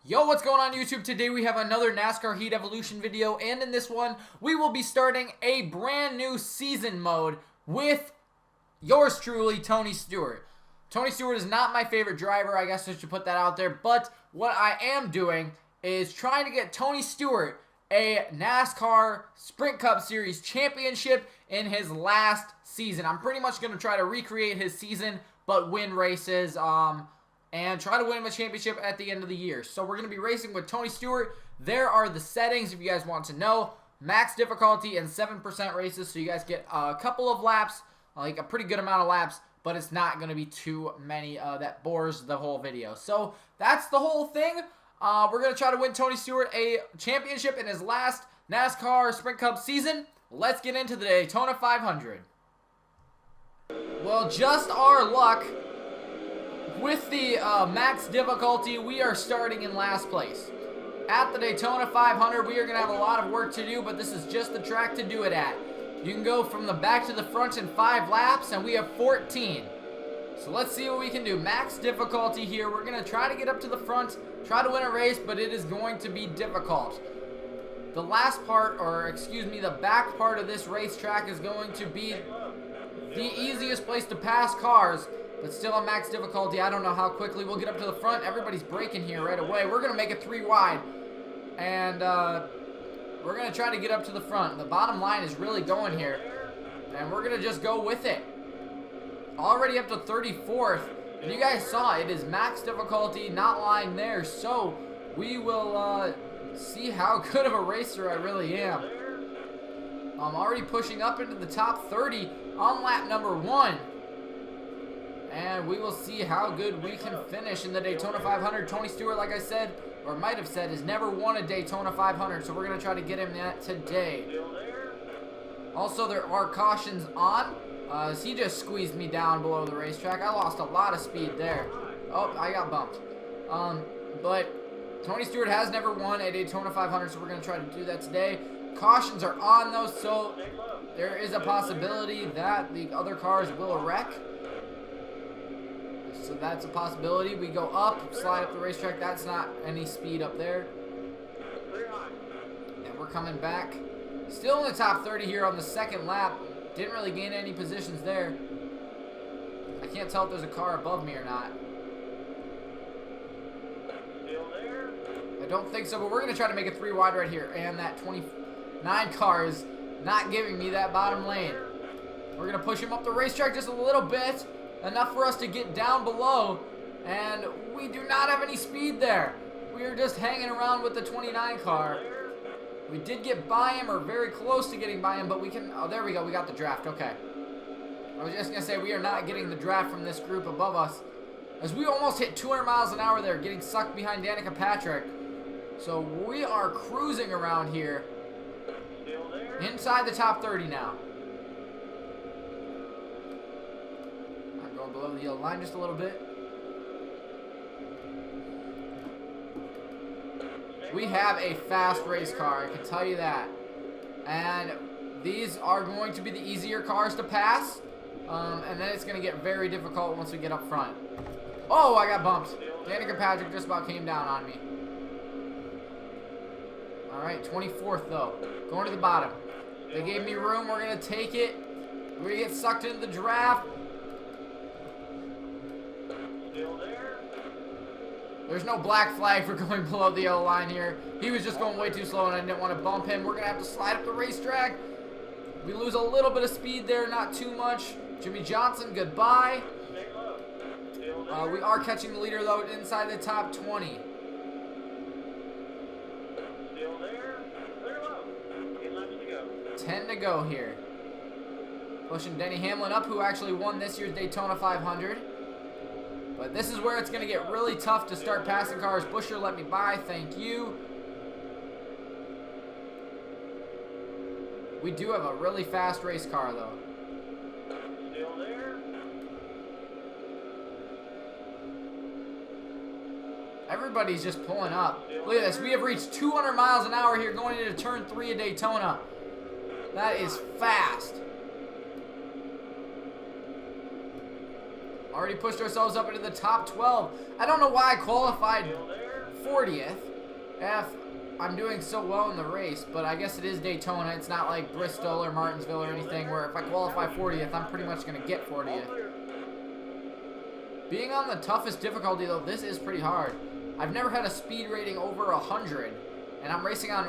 Yo, what's going on YouTube? Today we have another NASCAR Heat Evolution video, and in this one, we will be starting a brand new season mode with yours truly, Tony Stewart. Tony Stewart is not my favorite driver, I guess I should put that out there, but what I am doing is trying to get Tony Stewart a NASCAR Sprint Cup Series championship in his last season. I'm pretty much going to try to recreate his season, but win races, and try to win him a championship at the end of the year. So we're going to be racing with Tony Stewart. There are the settings if you guys want to know. Max difficulty and 7% races, so you guys get a couple of laps, like a pretty good amount of laps, but it's not going to be too many that bores the whole video. So that's the whole thing. We're going to try to win Tony Stewart a championship in his last NASCAR Sprint Cup season. Let's get into the Daytona 500. Well, just our luck. With the max difficulty, we are starting in last place. At the Daytona 500, we are going to have a lot of work to do, but this is just the track to do it at. You can go from the back to the front in 5 laps, and we have 14. So let's see what we can do. Max difficulty here. We're going to try to get up to the front, try to win a race, but it is going to be difficult. The last part, or excuse me, the back part of this racetrack is going to be the easiest place to pass cars. But still on max difficulty. I don't know how quickly we'll get up to the front. Everybody's braking here right away. We're going to make it 3 wide. And we're going to try to get up to the front. The bottom line is really going here. And we're going to just go with it. Already up to 34th. And you guys saw it is max difficulty, not lying there. So we will see how good of a racer I really am. I'm already pushing up into the top 30 on lap number 1. And we will see how good we can finish in the Daytona 500. Tony Stewart, like I said, or might have said, has never won a Daytona 500. So we're going to try to get him that today. Also, there are cautions on. He just squeezed me down below the racetrack. I lost a lot of speed there. Oh, I got bumped. But Tony Stewart has never won a Daytona 500, so we're going to try to do that today. Cautions are on, though, so there is a possibility that the other cars will wreck. So that's a possibility. We go up, slide up the racetrack. That's not any speed up there. And we're coming back. Still in the top 30 here on the second lap. Didn't really gain any positions there. I can't tell if there's a car above me or not. I don't think so, but we're going to try to make it 3 wide right here. And that 29 car is not giving me that bottom lane. We're going to push him up the racetrack just a little bit. Enough for us to get down below, and we do not have any speed there. We are just hanging around with the 29 car. We did get by him, or very close to getting by him, but we can, oh, there we go, we got the draft, okay. I was just going to say, we are not getting the draft from this group above us, as we almost hit 200 miles an hour there, getting sucked behind Danica Patrick. So we are cruising around here, inside the top 30 now. Below the yellow line just a little bit. We have a fast race car, I can tell you that. And these are going to be the easier cars to pass. And then it's going to get very difficult once we get up front. Oh, I got bumped. Danica Patrick just about came down on me. Alright, 24th though. Going to the bottom. They gave me room, we're going to take it. We're going to get sucked into the draft. There's no black flag for going below the yellow line here. He was just going way too slow and I didn't want to bump him. We're going to have to slide up the racetrack. We lose a little bit of speed there, not too much. Jimmy Johnson, goodbye. We are catching the leader, though, inside the top 20. 10 to go here. Pushing Denny Hamlin up, who actually won this year's Daytona 500. But this is where it's going to get really tough to start passing cars. Busher, let me by. Thank you. We do have a really fast race car, though. Still there. Everybody's just pulling up. Look at this. We have reached 200 miles an hour here going into turn 3 of Daytona. That is fast. Already pushed ourselves up into the top 12. I don't know why I qualified 40th if I'm doing so well in the race, but I guess it is Daytona. It's not like Bristol or Martinsville or anything where if I qualify 40th, I'm pretty much going to get 40th. Being on the toughest difficulty, though, this is pretty hard. I've never had a speed rating over 100, and I'm racing on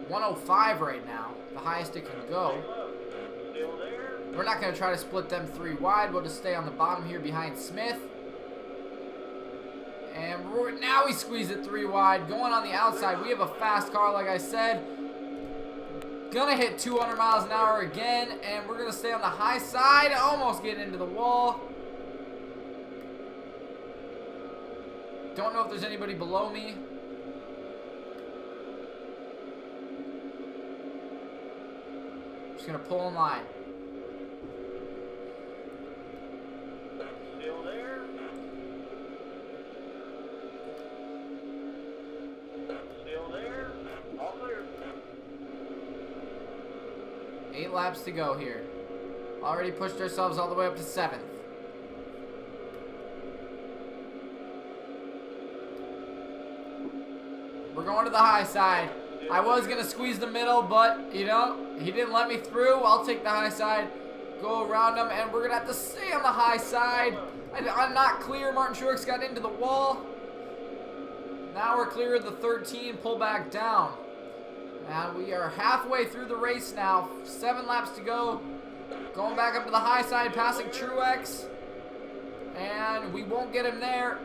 105 right now, the highest it can go. We're not going to try to split them 3 wide. We'll just stay on the bottom here behind Smith. And now we squeeze it 3 wide, going on the outside. We have a fast car, like I said. Gonna hit 200 miles an hour again, and we're gonna stay on the high side, almost get into the wall. Don't know if there's anybody below me. Just gonna pull in line. Still there. Still there. All clear. 8 laps to go here. Already pushed ourselves all the way up to 7th. We're going to the high side. I was going to squeeze the middle, but, you know, he didn't let me through. I'll take the high side, go around him, and we're going to have to stay on the high side. I'm not clear. Martin Truex got into the wall. Now we're clear of the 13, pull back down. And we are halfway through the race now. 7 laps to go. Going back up to the high side, passing Truex. And we won't get him there.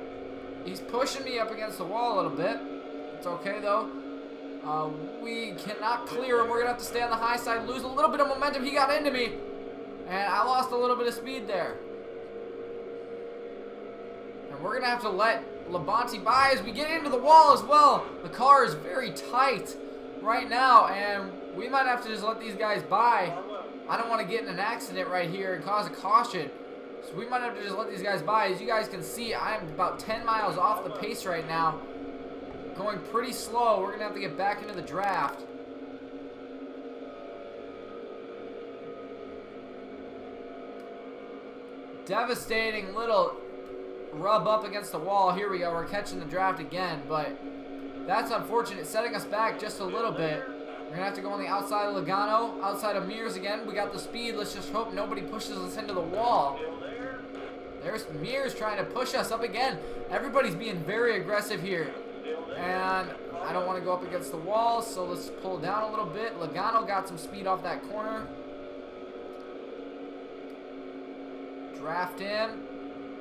He's pushing me up against the wall a little bit. It's okay, though. We cannot clear him. We're going to have to stay on the high side, lose a little bit of momentum. He got into me. And I lost a little bit of speed there. And we're going to have to let Labonte by as we get into the wall as well. The car is very tight right now, and we might have to just let these guys by. I don't want to get in an accident right here and cause a caution. So we might have to just let these guys by. As you guys can see, I'm about 10 miles off the pace right now. Going pretty slow. We're going to have to get back into the draft. Devastating little rub up against the wall. Here we go. We're catching the draft again, but that's unfortunate. Setting us back just a little bit. We're going to have to go on the outside of Logano, outside of Mears again. We got the speed. Let's just hope nobody pushes us into the wall. There's Mears trying to push us up again. Everybody's being very aggressive here. And I don't want to go up against the wall, so let's pull down a little bit. Logano got some speed off that corner. Draft in.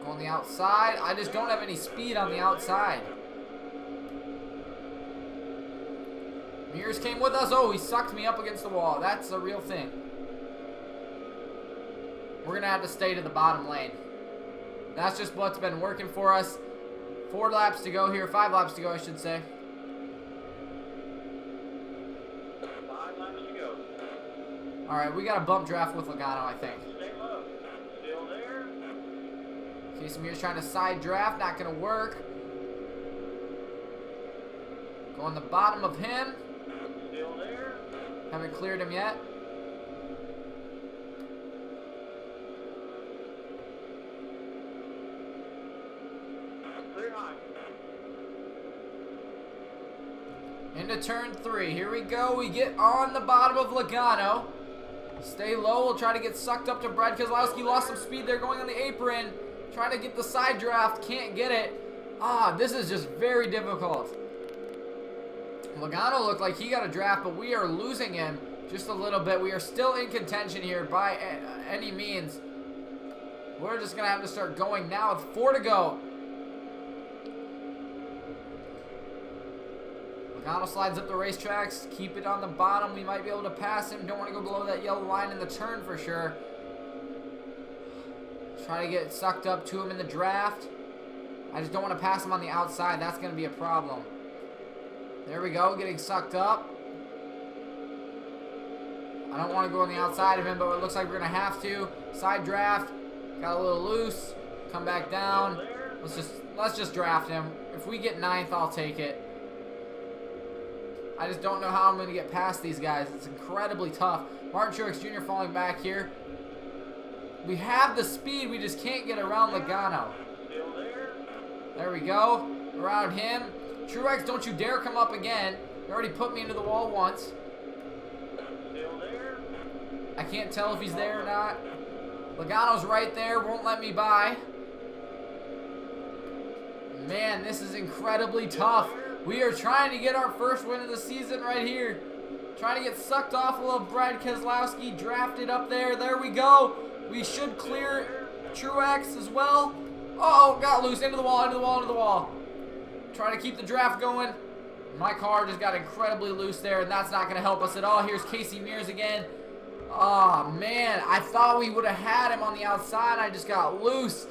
Go on the outside. I just don't have any speed on the outside. Mears came with us. Oh, he sucked me up against the wall. That's a real thing. We're going to have to stay to the bottom lane. That's just what's been working for us. 4 laps to go here. 5 laps to go, I should say. 5 laps to go. All right, we got a bump draft with Logano, I think. Stay low. Still there. Casey Mears trying to side draft. Not going to work. Go on the bottom of him. Still there. Haven't cleared him yet. Clear high. Into turn 3. Here we go. We get on the bottom of Logano. Stay low. We'll try to get sucked up to Brad Keselowski. Lost some speed there going on the apron. Trying to get the side draft. Can't get it. This is just very difficult. Logano looked like he got a draft, but we are losing him just a little bit. We are still in contention here by any means. We're just going to have to start going now with 4 to go. Logano slides up the racetracks. Keep it on the bottom. We might be able to pass him. Don't want to go below that yellow line in the turn for sure. Try to get sucked up to him in the draft. I just don't want to pass him on the outside. That's going to be a problem. There we go, getting sucked up. I don't want to go on the outside of him, but it looks like we're going to have to. Side draft. Got a little loose. Come back down. Let's just draft him. If we get 9th, I'll take it. I just don't know how I'm going to get past these guys. It's incredibly tough. Martin Truex Jr. falling back here. We have the speed. We just can't get around Logano. There we go. Around him. Truex, don't you dare come up again. You already put me into the wall once. Still there. I can't tell if he's there or not. Logano's right there, won't let me by. Man, this is incredibly tough. We are trying to get our first win of the season right here. Trying to get sucked off a little. Brad Keselowski drafted up there. There we go. We should clear Truex as well. Oh, got loose. Into the wall, into the wall, into the wall. Trying to keep the draft going. My car just got incredibly loose there, and that's not going to help us at all. Here's Casey Mears again. Oh, man. I thought we would have had him on the outside. I just got loose.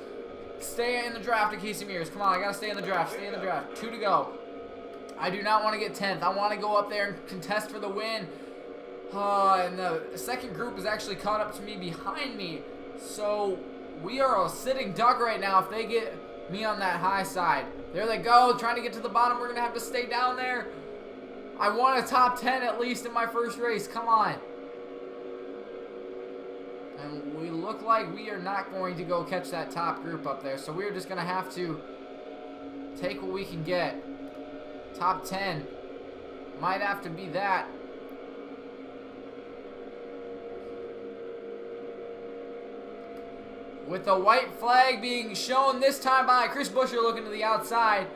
Stay in the draft at Casey Mears. Come on, I got to stay in the draft. Stay in the draft. 2 to go. I do not want to get 10th. I want to go up there and contest for the win. And the second group is actually caught up to me behind me. So we are a sitting duck right now if they get me on that high side. There they go, trying to get to the bottom. We're going to have to stay down there. I want a top 10 at least in my first race. Come on. And we look like we are not going to go catch that top group up there. So we're just going to have to take what we can get. Top 10. Might have to be that. With the white flag being shown this time by Chris Buescher looking to the outside.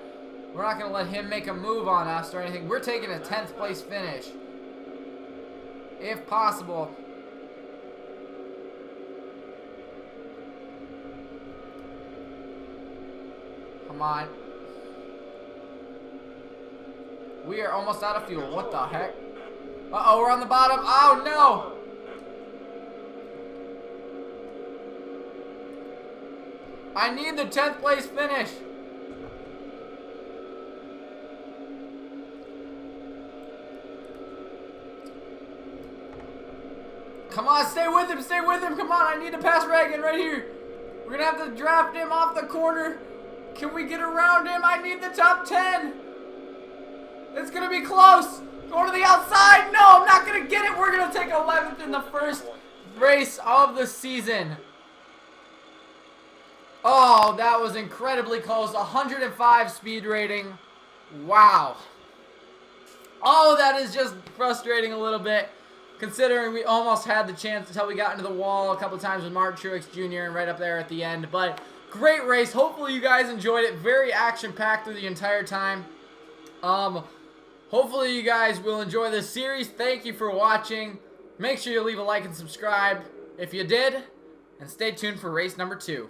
We're not going to let him make a move on us or anything. We're taking a 10th place finish. If possible. Come on. We are almost out of fuel. What the heck? Uh-oh, we're on the bottom. Oh, no! I need the 10th place finish. Come on, stay with him, stay with him. Come on, I need to pass Reagan right here. We're going to have to draft him off the corner. Can we get around him? I need the top 10. It's going to be close. Going to the outside. No, I'm not going to get it. We're going to take 11th in the first race of the season. Oh, that was incredibly close. 105 speed rating. Wow. Oh, that is just frustrating a little bit, considering we almost had the chance until we got into the wall a couple times with Mark Truex Jr. and right up there at the end. But great race. Hopefully you guys enjoyed it. Very action-packed through the entire time. Hopefully you guys will enjoy this series. Thank you for watching. Make sure you leave a like and subscribe if you did. And stay tuned for race number 2.